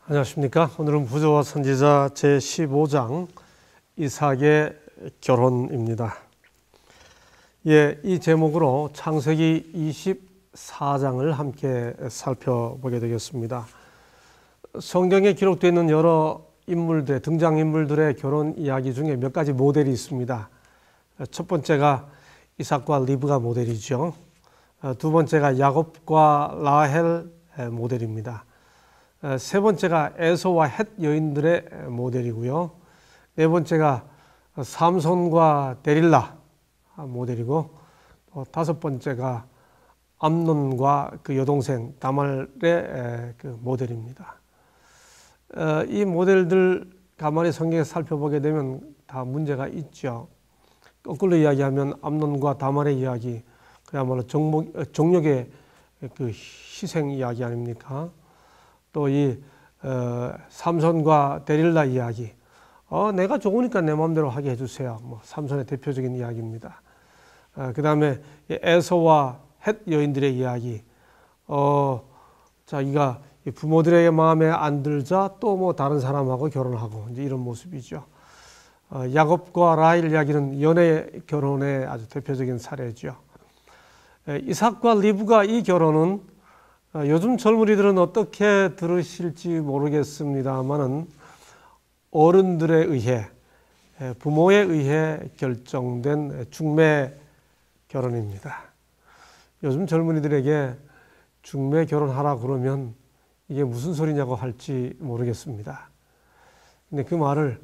안녕하십니까. 오늘은 부조와 선지자 제15장 이삭의 결혼입니다. 이 제목으로 창세기 24장을 함께 살펴보게 되겠습니다. 성경에 기록되어 있는 여러 인물들, 등장인물들의 결혼 이야기 중에 몇 가지 모델이 있습니다. 첫 번째가 이삭과 리브가 모델이죠. 두 번째가 야곱과 라헬 모델입니다. 세 번째가 에서와 헷 여인들의 모델이고요. 네 번째가 삼손과 데릴라 모델이고, 다섯 번째가 암논과 그 여동생 다말의 그 모델입니다. 이 모델들 가만히 성경에 살펴보게 되면 다 문제가 있죠. 거꾸로 이야기하면 암논과 다말의 이야기, 그야말로 정력의 그 희생 이야기 아닙니까? 또 이 삼손과 데릴라 이야기, 내가 좋으니까 내 마음대로 하게 해주세요. 삼손의 대표적인 이야기입니다. 그 다음에 에서와 헷 여인들의 이야기, 자기가 부모들에게 마음에 안 들자 또 다른 사람하고 결혼하고 이제 이런 모습이죠. 야곱과 라헬 이야기는 연애 결혼의 아주 대표적인 사례죠. 이삭과 리브가 이 결혼은 요즘 젊은이들은 어떻게 들으실지 모르겠습니다만은 어른들에 의해, 부모에 의해 결정된 중매 결혼입니다. 요즘 젊은이들에게 중매 결혼하라 그러면 이게 무슨 소리냐고 할지 모르겠습니다. 근데 그 말을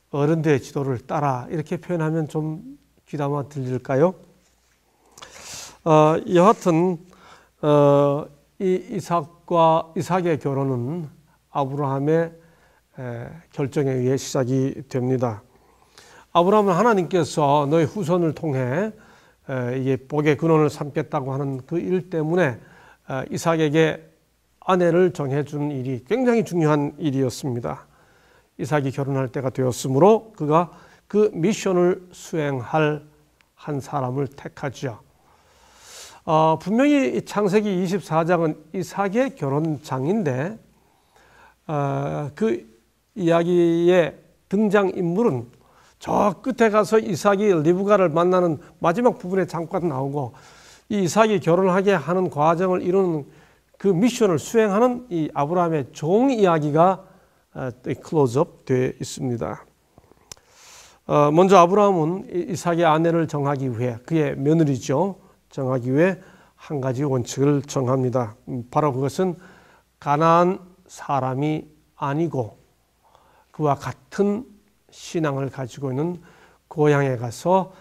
어른들의 지도를 따라 이렇게 표현하면 좀 귀담아 들릴까요? 여하튼 이 이삭의 결혼은 아브라함의 결정에 의해 시작이 됩니다. 아브라함은 하나님께서 너의 후손을 통해 이게 복의 근원을 삼겠다고 하는 그 일 때문에 이삭에게 아내를 정해준 일이 굉장히 중요한 일이었습니다. 이삭이 결혼할 때가 되었으므로 그가 그 미션을 수행할 한 사람을 택하죠. 분명히 창세기 24장은 이삭의 결혼장인데 그 이야기의 등장인물은 저 끝에 가서 이삭이 리브가를 만나는 마지막 부분에 잠깐 나오고, 이 이삭이 결혼하게 하는 과정을 이루는 그 미션을 수행하는 이 아브라함의 종 이야기가 클로즈업 되어 있습니다. 먼저 아브라함은 이삭의 아내를 정하기 위해, 그의 며느리죠, 정하기 위해 한 가지 원칙을 정합니다. 바로 그것은 가나안 사람이 아니고 그와 같은 신앙을 가지고 있는 고향에 가서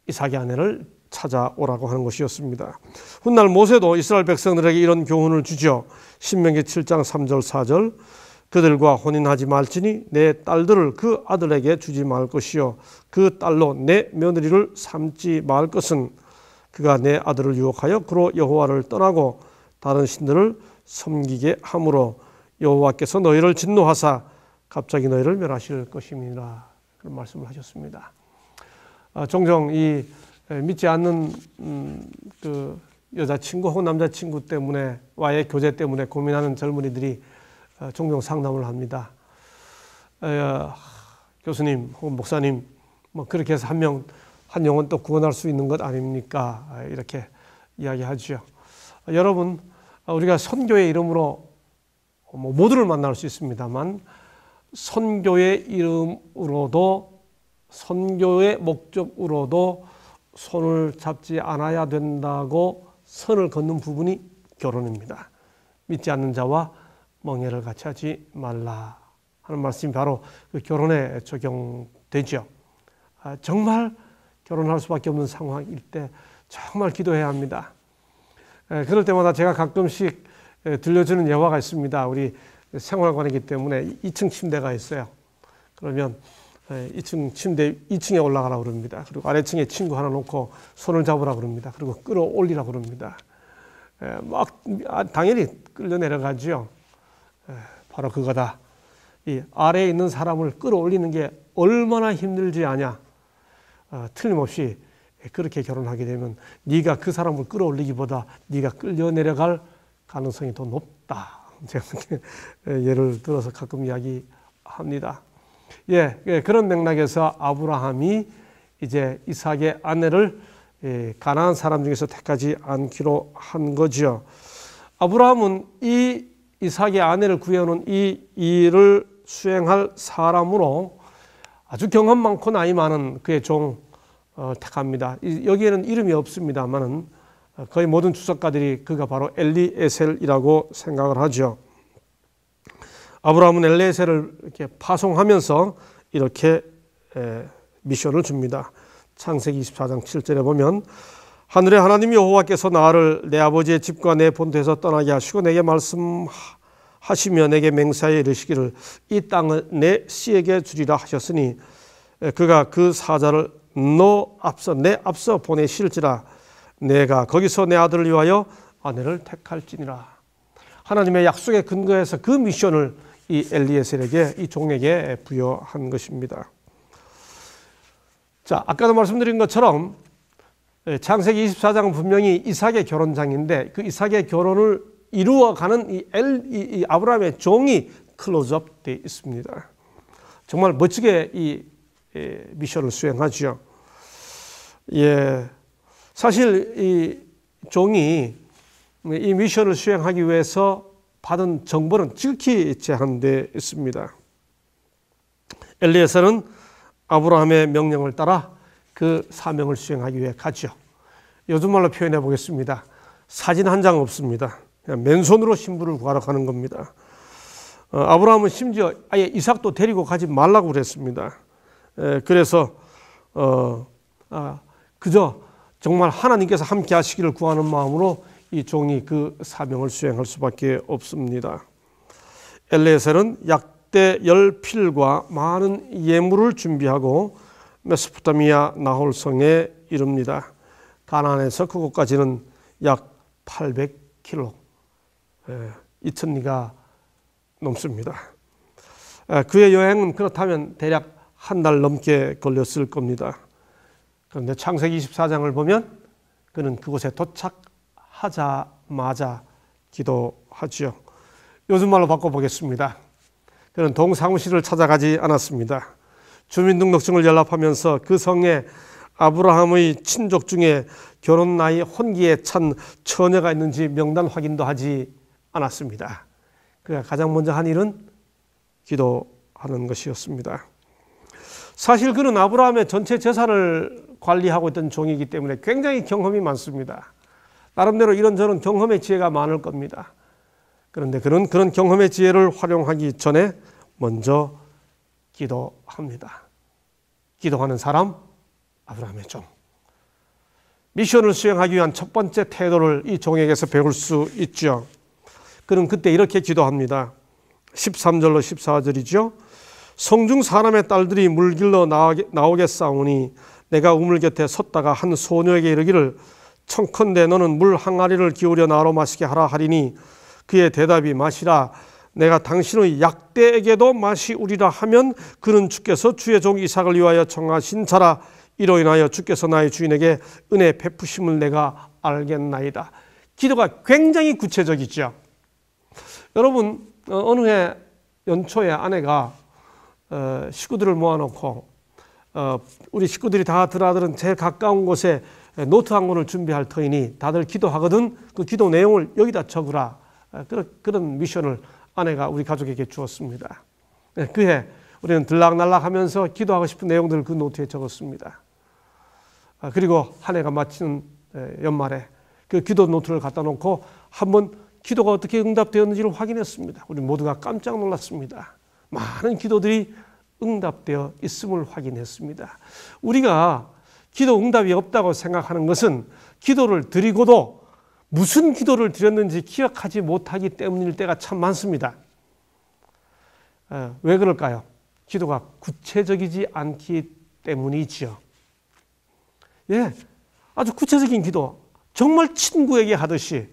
이삭의 아내를 찾아오라고 하는 것이었습니다. 훗날 모세도 이스라엘 백성들에게 이런 교훈을 주죠. 신명기 7장 3절 4절, 그들과 혼인하지 말지니 내 딸들을 그 아들에게 주지 말 것이요 그 딸로 내 며느리를 삼지 말 것은 그가 내 아들을 유혹하여 그로 여호와를 떠나고 다른 신들을 섬기게 함으로 여호와께서 너희를 진노하사 갑자기 너희를 멸하실 것입니다. 그런 말씀을 하셨습니다. 종종 이 믿지 않는 그 여자친구 혹은 남자친구 때문에 와의 교제 때문에 고민하는 젊은이들이 종종 상담을 합니다. 교수님 혹은 목사님, 그렇게 해서 한 영혼 또 구원할 수 있는 것 아닙니까? 이렇게 이야기하죠. 여러분, 우리가 선교의 이름으로 모두를 만날 수 있습니다만, 선교의 이름으로도, 선교의 목적으로도 손을 잡지 않아야 된다고 선을 긋는 부분이 결혼입니다. 믿지 않는 자와 멍에를 같이 하지 말라 하는 말씀이 바로 그 결혼에 적용되죠. 정말 결혼할 수밖에 없는 상황일 때 정말 기도해야 합니다. 그럴 때마다 제가 가끔씩 들려주는 예화가 있습니다. 우리 생활관이기 때문에 2층 침대가 있어요. 그러면 2층 침대 2층에 올라가라 그럽니다. 그리고 아래층에 친구 하나 놓고 손을 잡으라 그럽니다. 그리고 끌어올리라 그럽니다. 당연히 끌려 내려가죠. 바로 그거다. 이 아래에 있는 사람을 끌어올리는 게 얼마나 힘들지 아냐. 틀림없이 그렇게 결혼하게 되면 네가 그 사람을 끌어올리기보다 네가 끌려 내려갈 가능성이 더 높다. 제가 예를 들어서 가끔 이야기합니다. 그런 맥락에서 아브라함이 이제 이삭의 아내를 가나안 사람 중에서 택하지 않기로 한 거죠. 아브라함은 이 이삭의 아내를 구해오는 이 일을 수행할 사람으로 아주 경험 많고 나이 많은 그의 종 택합니다. 여기에는 이름이 없습니다만은 거의 모든 주석가들이 그가 바로 엘리에셀이라고 생각을 하죠. 아브라함은 엘리에셀을 이렇게 파송하면서 이렇게 미션을 줍니다. 창세기 24장 7절에 보면 하늘의 하나님 여호와께서 나를 내 아버지의 집과 내 본토에서 떠나게 하시고 내게 말씀하시며 내게 맹세하여 이르시기를 이 땅을 내 씨에게 주리라 하셨으니 그가 그 사자를 내 앞서 보내실지라 내가 거기서 내 아들을 위하여 아내를 택할지니라. 하나님의 약속에 근거해서 그 미션을 이 엘리에셀에게 이 종에게 부여한 것입니다. 자, 아까도 말씀드린 것처럼 창세기 24장은 분명히 이삭의 결혼장인데 그 이삭의 결혼을 이루어가는 이 아브라함의 종이 클로즈업 되어 있습니다. 정말 멋지게 이 미션을 수행하죠. 사실 이 종이 이 미션을 수행하기 위해서 받은 정보는 지극히 제한되어 있습니다. 엘리에셀은 아브라함의 명령을 따라 그 사명을 수행하기 위해 가죠. 요즘 말로 표현해 보겠습니다. 사진 한 장 없습니다. 그냥 맨손으로 신부를 구하러 가는 겁니다. 아브라함은 심지어 아예 이삭도 데리고 가지 말라고 그랬습니다. 그래서 그저 정말 하나님께서 함께 하시기를 구하는 마음으로 이 종이 그 사명을 수행할 수밖에 없습니다. 엘리에셀은 약대 10필과 많은 예물을 준비하고 메소포타미아 나홀성에 이릅니다. 가나안에서 그곳까지는 약 800km, 2000리가 넘습니다. 그의 여행은 그렇다면 대략 한 달 넘게 걸렸을 겁니다. 그런데 창세기 24장을 보면 그는 그곳에 도착하자마자 기도하죠. 요즘 말로 바꿔보겠습니다. 그는 동사무실을 찾아가지 않았습니다. 주민등록증을 연락하면서 그 성에 아브라함의 친족 중에 결혼 나이 혼기에 찬 처녀가 있는지 명단 확인도 하지 않았습니다. 그가 가장 먼저 한 일은 기도하는 것이었습니다. 사실 그는 아브라함의 전체 재산을 관리하고 있던 종이기 때문에 굉장히 경험이 많습니다. 나름대로 이런저런 경험의 지혜가 많을 겁니다. 그런데 그런 경험의 지혜를 활용하기 전에 먼저 기도합니다. 기도하는 사람, 아브라함의 종. 미션을 수행하기 위한 첫 번째 태도를 이 종에게서 배울 수 있죠. 그는 그때 이렇게 기도합니다. 13절로 14절이죠. 성중 사람의 딸들이 물길로 나오겠사오니 내가 우물 곁에 섰다가 한 소녀에게 이르기를 청컨대 너는 물 항아리를 기울여 나로 마시게 하라 하리니 그의 대답이 마시라 내가 당신의 약대에게도 마시우리라 하면 그는 주께서 주의 종 이삭을 위하여 정하신 자라 이로 인하여 주께서 나의 주인에게 은혜 베푸심을 내가 알겠나이다. 기도가 굉장히 구체적이죠. 여러분 어느 해 연초에 아내가 식구들을 모아놓고 우리 식구들이 다 드나드는 제일 가까운 곳에 노트 한 권을 준비할 터이니 다들 기도하거든 그 기도 내용을 여기다 적으라. 그런 미션을 아내가 우리 가족에게 주었습니다. 그해 우리는 들락날락하면서 기도하고 싶은 내용들을 그 노트에 적었습니다. 그리고 한 해가 마치는 연말에 그 기도 노트를 갖다 놓고 한번 기도가 어떻게 응답되었는지를 확인했습니다. 우리 모두가 깜짝 놀랐습니다. 많은 기도들이 응답되어 있음을 확인했습니다. 우리가 기도 응답이 없다고 생각하는 것은 기도를 드리고도 무슨 기도를 드렸는지 기억하지 못하기 때문일 때가 참 많습니다. 왜 그럴까요? 기도가 구체적이지 않기 때문이지요. 아주 구체적인 기도, 정말 친구에게 하듯이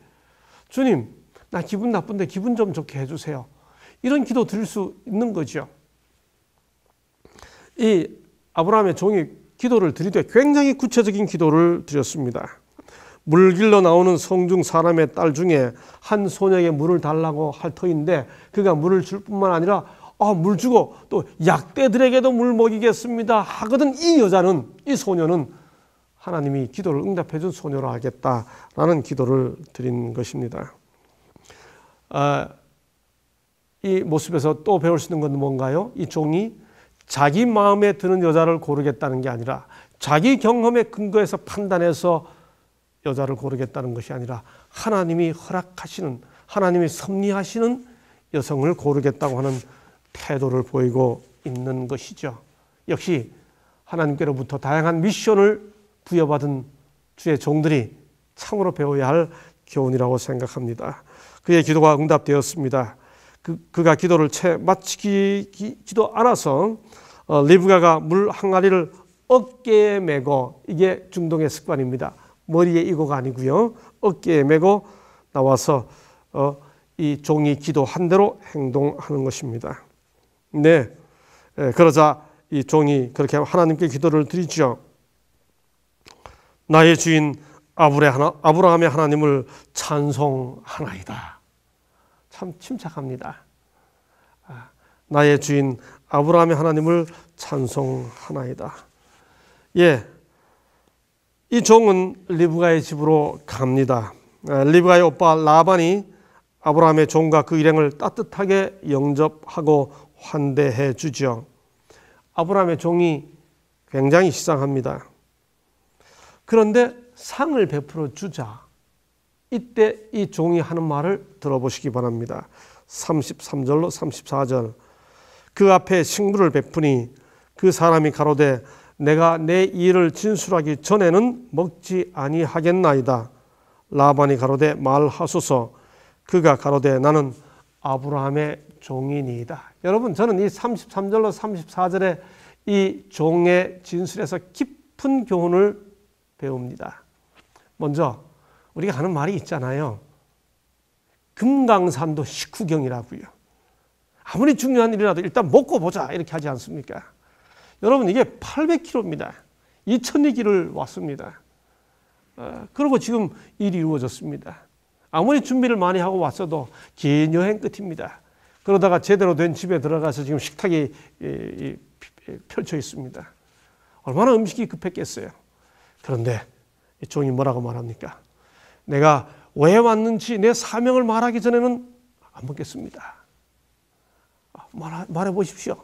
주님, 나 기분 나쁜데 기분 좀 좋게 해주세요. 이런 기도 드릴 수 있는 거죠. 이 아브라함의 종이 기도를 드릴 때 굉장히 구체적인 기도를 드렸습니다. 물 길러 나오는 성중 사람의 딸 중에 한 소녀에게 물을 달라고 할 터인데 그가 물을 줄 뿐만 아니라 물 주고 또 약대들에게도 물 먹이겠습니다 하거든 이 소녀는 하나님이 기도를 응답해 준 소녀로 하겠다라는 기도를 드린 것입니다. 이 모습에서 또 배울 수 있는 건 뭔가요? 이 종이 자기 마음에 드는 여자를 고르겠다는 게 아니라 자기 경험에 근거해서 판단해서 여자를 고르겠다는 것이 아니라 하나님이 허락하시는, 하나님이 섭리하시는 여성을 고르겠다고 하는 태도를 보이고 있는 것이죠. 역시 하나님께로부터 다양한 미션을 부여받은 주의 종들이 참으로 배워야 할 교훈이라고 생각합니다. 그의 기도가 응답되었습니다. 그가 기도를 채 마치지도 않아서 리브가가 물 항아리를 어깨에 메고, 이게 중동의 습관입니다. 머리에 이고가 아니고요, 어깨에 메고 나와서 이 종이 기도한 대로 행동하는 것입니다. 네, 그러자 이 종이 그렇게 하나님께 기도를 드리죠. 나의 주인 아브라함의 하나님을 찬송하나이다. 참 침착합니다. 나의 주인 아브라함의 하나님을 찬송하나이다. 예, 이 종은 리브가의 집으로 갑니다. 리브가의 오빠 라반이 아브라함의 종과 그 일행을 따뜻하게 영접하고 환대해 주죠. 아브라함의 종이 굉장히 시장합니다. 그런데 상을 베풀어 주자, 이때 이 종이 하는 말을 들어보시기 바랍니다. 33절로 34절. 그 앞에 식물을 베푸니 그 사람이 가로되 내가 내 일을 진술하기 전에는 먹지 아니하겠나이다. 라반이 가로되 말하소서. 그가 가로되 나는 아브라함의 종이니이다. 여러분, 저는 이 33절로 34절의 이 종의 진술에서 깊은 교훈을 배웁니다. 먼저 우리가 하는 말이 있잖아요. 금강산도 식후경이라고요. 아무리 중요한 일이라도 일단 먹고 보자 이렇게 하지 않습니까? 여러분, 이게 800km입니다. 2000리 길을 왔습니다. 그리고 지금 일이 이루어졌습니다. 아무리 준비를 많이 하고 왔어도 긴 여행 끝입니다. 그러다가 제대로 된 집에 들어가서 지금 식탁이 펼쳐 있습니다. 얼마나 음식이 급했겠어요. 그런데 이 종이 뭐라고 말합니까? 내가 왜 왔는지 내 사명을 말하기 전에는 안 먹겠습니다. 말해 보십시오.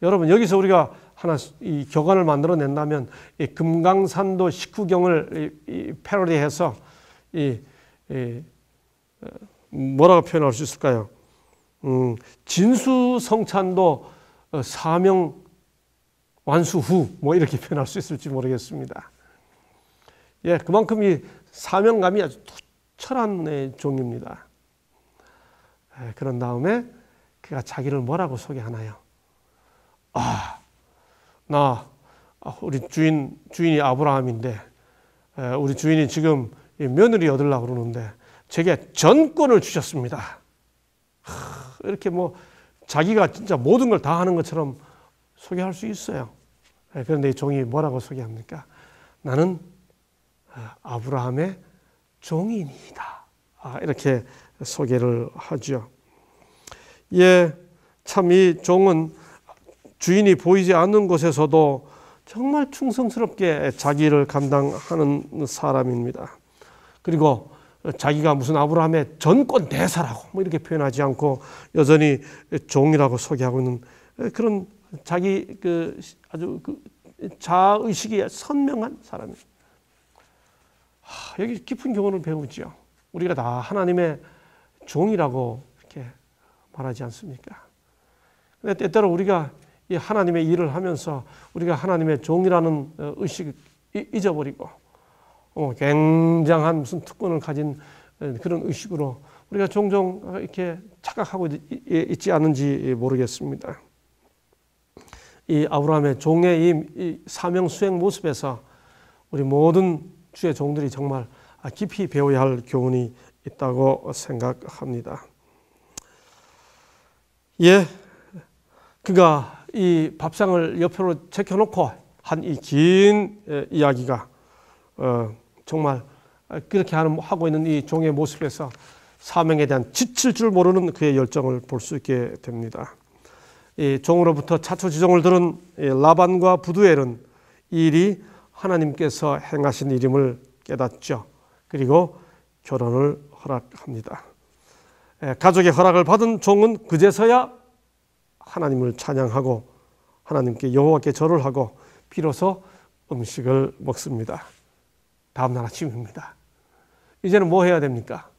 여러분, 여기서 우리가 하나 이 교관을 만들어낸다면 이 금강산도 식후경을 패러디해서 뭐라고 표현할 수 있을까요? 진수성찬도 사명 완수 후 뭐 이렇게 표현할 수 있을지 모르겠습니다. 예, 그만큼 이 사명감이 아주 투철한 종입니다. 그런 다음에 그가 자기를 뭐라고 소개하나요? 우리 주인이 아브라함인데 우리 주인이 지금 며느리 얻으려고 그러는데 제게 전권을 주셨습니다. 이렇게 뭐 자기가 진짜 모든 걸 다 하는 것처럼 소개할 수 있어요. 그런데 이 종이 뭐라고 소개합니까? 나는 아브라함의 종이니이다. 이렇게 소개를 하죠. 예, 참 이 종은 주인이 보이지 않는 곳에서도 정말 충성스럽게 자기를 감당하는 사람입니다. 그리고 자기가 무슨 아브라함의 전권 대사라고 뭐 이렇게 표현하지 않고 여전히 종이라고 소개하고 있는 그런 자기 아주 자의식이 선명한 사람입니다. 여기 깊은 교훈을 배우죠. 우리가 다 하나님의 종이라고 이렇게 말하지 않습니까? 근데 때때로 우리가 이 하나님의 일을 하면서 우리가 하나님의 종이라는 의식을 잊어버리고 굉장한 무슨 특권을 가진 그런 의식으로 우리가 종종 이렇게 착각하고 있지 않은지 모르겠습니다. 이 아브라함의 종의 이 사명 수행 모습에서 우리 모든 주의 종들이 정말 깊이 배워야 할 교훈이 있다고 생각합니다. 예, 그가 이 밥상을 옆으로 제껴놓고 한 이 긴 이야기가 정말 그렇게 하고 있는 이 종의 모습에서 사명에 대한 지칠 줄 모르는 그의 열정을 볼 수 있게 됩니다. 이 종으로부터 자초지종을 들은 라반과 부두엘은 이 일이 하나님께서 행하신 일임을 깨닫죠. 그리고 결혼을 허락합니다. 가족의 허락을 받은 종은 그제서야 하나님을 찬양하고 하나님께 여호와께 절을 하고 비로소 음식을 먹습니다. 다음 날 아침입니다. 이제는 뭐 해야 됩니까?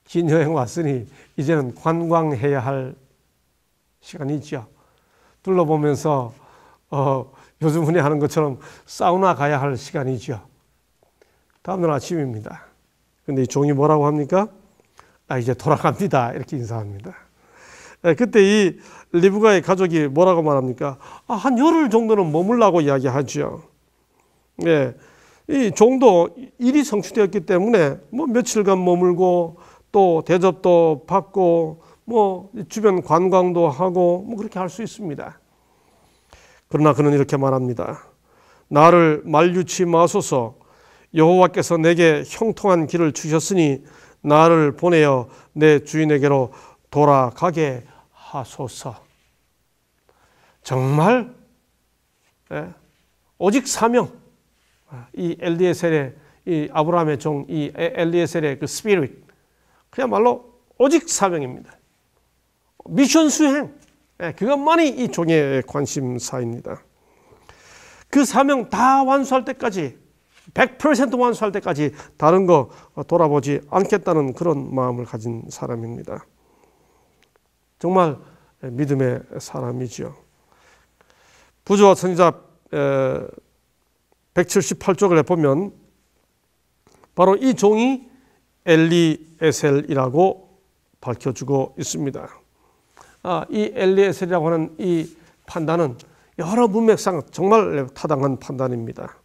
긴 여행 왔으니 이제는 관광해야 할 시간이죠. 둘러보면서 요즘 흔히 하는 것처럼 사우나 가야 할 시간이죠. 다음 날 아침입니다. 근데 이 종이 뭐라고 합니까? 이제 돌아갑니다. 이렇게 인사합니다. 그때 이 리브가의 가족이 뭐라고 말합니까? 한 열흘 정도는 머물라고 이야기하죠. 네, 이 종도 일이 성취되었기 때문에 뭐 며칠간 머물고 또 대접도 받고 뭐 주변 관광도 하고 뭐 그렇게 할 수 있습니다. 그러나 그는 이렇게 말합니다. 나를 만류치 마소서. 여호와께서 내게 형통한 길을 주셨으니 나를 보내어 내 주인에게로 돌아가게 하소서. 정말 오직 사명, 이 엘리에셀의 이 아브라함의 종, 이 엘리에셀의 그 스피릿, 그야말로 오직 사명입니다. 미션 수행, 그것만이 이 종의 관심사입니다. 그 사명 다 완수할 때까지 100% 완수할 때까지 다른 거 돌아보지 않겠다는 그런 마음을 가진 사람입니다. 정말 믿음의 사람이죠. 부조와 선지자 178쪽을 보면 바로 이 종이 엘리에셀이라고 밝혀주고 있습니다. 이 엘리에셀이라고 하는 이 판단은 여러 문맥상 정말 타당한 판단입니다.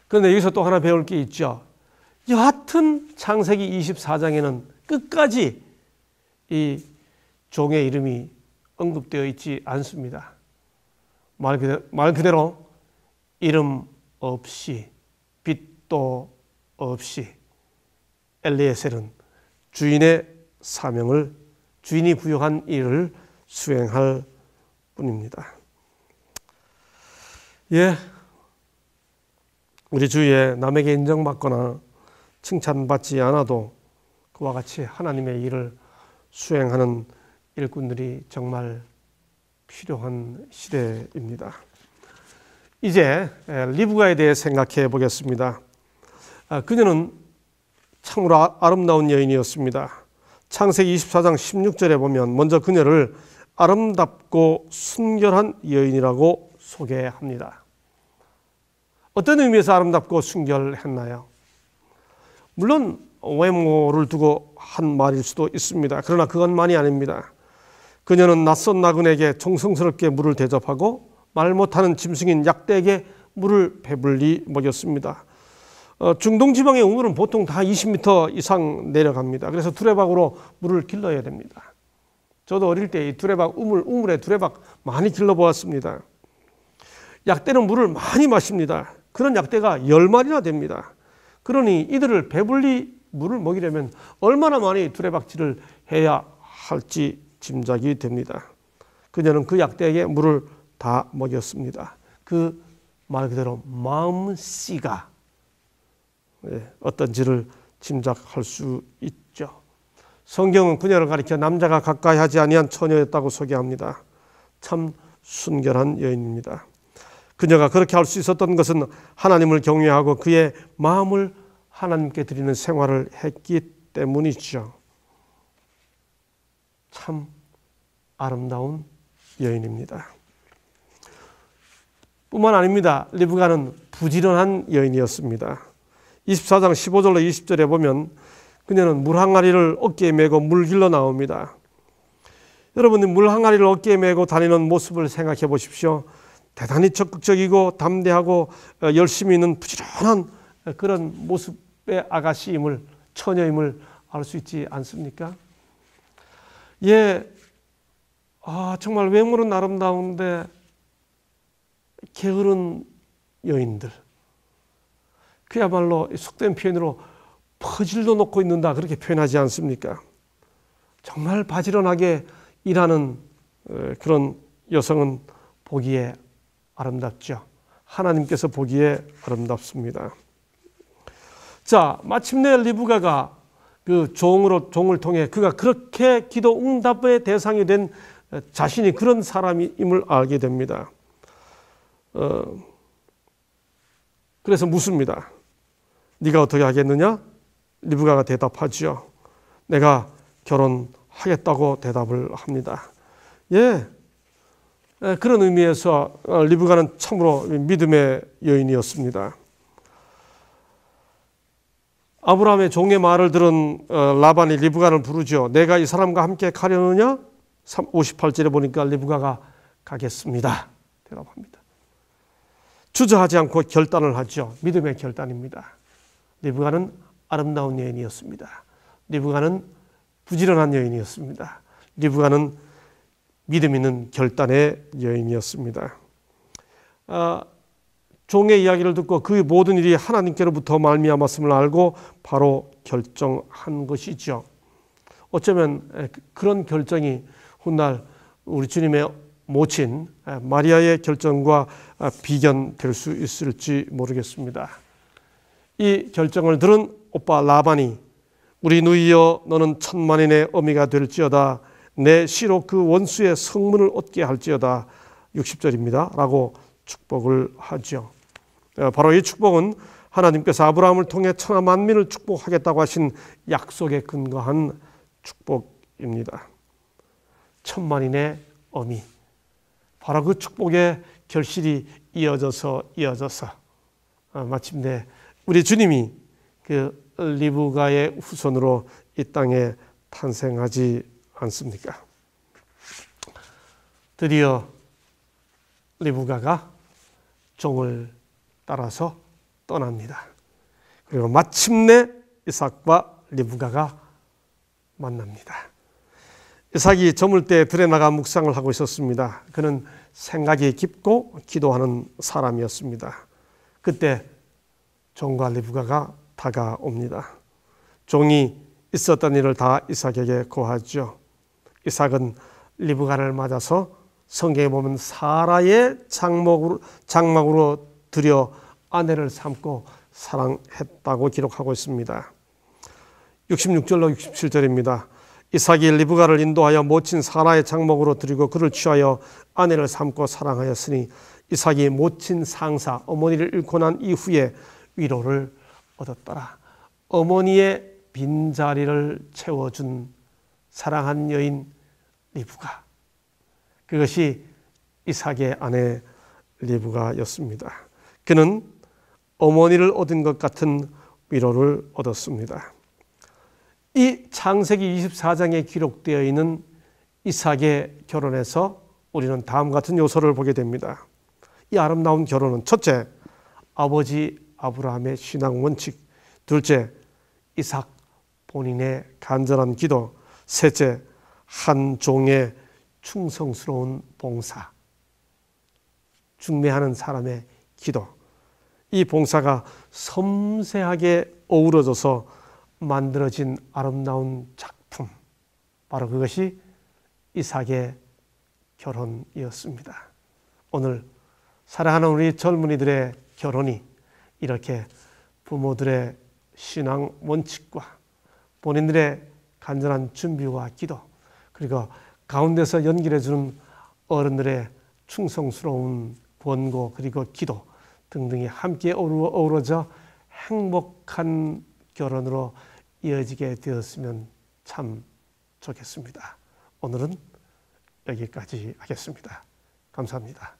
그런데 여기서 또 하나 배울 게 있죠. 여하튼 창세기 24장에는 끝까지 이 종의 이름이 언급되어 있지 않습니다. 말 그대로 이름 없이 빛도 없이 엘리에셀은 주인의 사명을 주인이 부여한 일을 수행할 뿐입니다. 우리 주위에 남에게 인정받거나 칭찬받지 않아도 그와 같이 하나님의 일을 수행하는 일꾼들이 정말 필요한 시대입니다. 이제 리브가에 대해 생각해 보겠습니다. 그녀는 참으로 아름다운 여인이었습니다. 창세기 24장 16절에 보면 먼저 그녀를 아름답고 순결한 여인이라고 소개합니다. 어떤 의미에서 아름답고 순결했나요? 물론 외모를 두고 한 말일 수도 있습니다. 그러나 그것만이 아닙니다. 그녀는 낯선 나그네에게 정성스럽게 물을 대접하고 말 못하는 짐승인 약대에게 물을 배불리 먹였습니다. 중동 지방의 우물은 보통 다 20m 이상 내려갑니다. 그래서 두레박으로 물을 길러야 됩니다. 저도 어릴 때 이 두레박 우물에 두레박 많이 길러보았습니다. 약대는 물을 많이 마십니다. 그런 약대가 10마리나 됩니다. 그러니 이들을 배불리 물을 먹이려면 얼마나 많이 두레박질을 해야 할지 짐작이 됩니다. 그녀는 그 약대에게 물을 다 먹였습니다. 그 말 그대로 마음씨가 어떤지를 짐작할 수 있죠. 성경은 그녀를 가리켜 남자가 가까이 하지 아니한 처녀였다고 소개합니다. 참 순결한 여인입니다. 그녀가 그렇게 할 수 있었던 것은 하나님을 경외하고 그의 마음을 하나님께 드리는 생활을 했기 때문이죠. 참 아름다운 여인입니다. 뿐만 아닙니다. 리브가는 부지런한 여인이었습니다. 24장 15절로 20절에 보면 그녀는 물 항아리를 어깨에 메고 물 길러 나옵니다. 여러분이 물 항아리를 어깨에 메고 다니는 모습을 생각해 보십시오. 대단히 적극적이고 담대하고 열심히 있는 부지런한 그런 모습의 아가씨임을, 처녀임을 알 수 있지 않습니까? 정말 외모는 아름다운데 게으른 여인들, 그야말로 속된 표현으로 퍼질러 놓고 있는다 그렇게 표현하지 않습니까? 정말 바지런하게 일하는 그런 여성은 보기에 아름답죠. 하나님께서 보기에 아름답습니다. 자, 마침내 리브가가 그 종을 통해 그가 그렇게 기도 응답의 대상이 된 자신이 그런 사람임을 알게 됩니다. 그래서 묻습니다. 네가 어떻게 하겠느냐? 리브가가 대답하지요. 내가 결혼하겠다고 대답을 합니다. 예, 그런 의미에서 리브가는 참으로 믿음의 여인이었습니다. 아브라함의 종의 말을 들은 라반이 리브가를 부르죠. 내가 이 사람과 함께 가려느냐? 58절에 보니까 리브가가 가겠습니다. 대답합니다. 주저하지 않고 결단을 하죠. 믿음의 결단입니다. 리브가는 아름다운 여인이었습니다. 리브가는 부지런한 여인이었습니다. 리브가는 믿음 있는 결단의 여인이었습니다. 종의 이야기를 듣고 그 모든 일이 하나님께로부터 말미암았음을 알고 바로 결정한 것이죠. 어쩌면 그런 결정이 훗날 우리 주님의 모친 마리아의 결정과 비견될 수 있을지 모르겠습니다. 이 결정을 들은 오빠 라반이 우리 누이여 너는 천만인의 어미가 될지어다 내 시로 그 원수의 성문을 얻게 할지어다 60절입니다. 라고 축복을 하죠. 바로 이 축복은 하나님께서 아브라함을 통해 천하 만민을 축복하겠다고 하신 약속에 근거한 축복입니다. 천만인의 어미. 바로 그 축복의 결실이 이어져서 마침내 우리 주님이 그 리브가의 후손으로 이 땅에 탄생하지 않습니까? 드디어 리브가가 종을 따라서 떠납니다. 그리고 마침내 이삭과 리브가가 만납니다. 이삭이 저물 때 들에 나가 묵상을 하고 있었습니다. 그는 생각이 깊고 기도하는 사람이었습니다. 그때 종과 리브가가 다가옵니다. 종이 있었던 일을 다 이삭에게 고하죠. 이삭은 리브가를 맞아서 성경에 보면 사라의 장막으로 들여 아내를 삼고 사랑했다고 기록하고 있습니다. 66절로 67절입니다. 이삭이 리브가를 인도하여 모친 사라의 장막으로 들이고 그를 취하여 아내를 삼고 사랑하였으니 이삭이 모친 상사 어머니를 잃고 난 이후에 위로를 얻었더라. 어머니의 빈자리를 채워준 사랑한 여인 리브가, 그것이 이삭의 아내 리브가였습니다. 그는 어머니를 얻은 것 같은 위로를 얻었습니다. 이 창세기 24장에 기록되어 있는 이삭의 결혼에서 우리는 다음 같은 요소를 보게 됩니다. 이 아름다운 결혼은 첫째, 아버지 아브라함의 신앙 원칙, 둘째, 이삭 본인의 간절한 기도, 셋째, 한 종의 충성스러운 봉사, 중매하는 사람의 기도. 이 봉사가 섬세하게 어우러져서 만들어진 아름다운 작품, 바로 그것이 이삭의 결혼이었습니다. 오늘 사랑하는 우리 젊은이들의 결혼이 이렇게 부모들의 신앙 원칙과 본인들의 간절한 준비와 기도, 그리고 가운데서 연결해주는 어른들의 충성스러운 권고 그리고 기도 등등이 함께 어우러져 행복한 결혼으로 이어지게 되었으면 참 좋겠습니다. 오늘은 여기까지 하겠습니다. 감사합니다.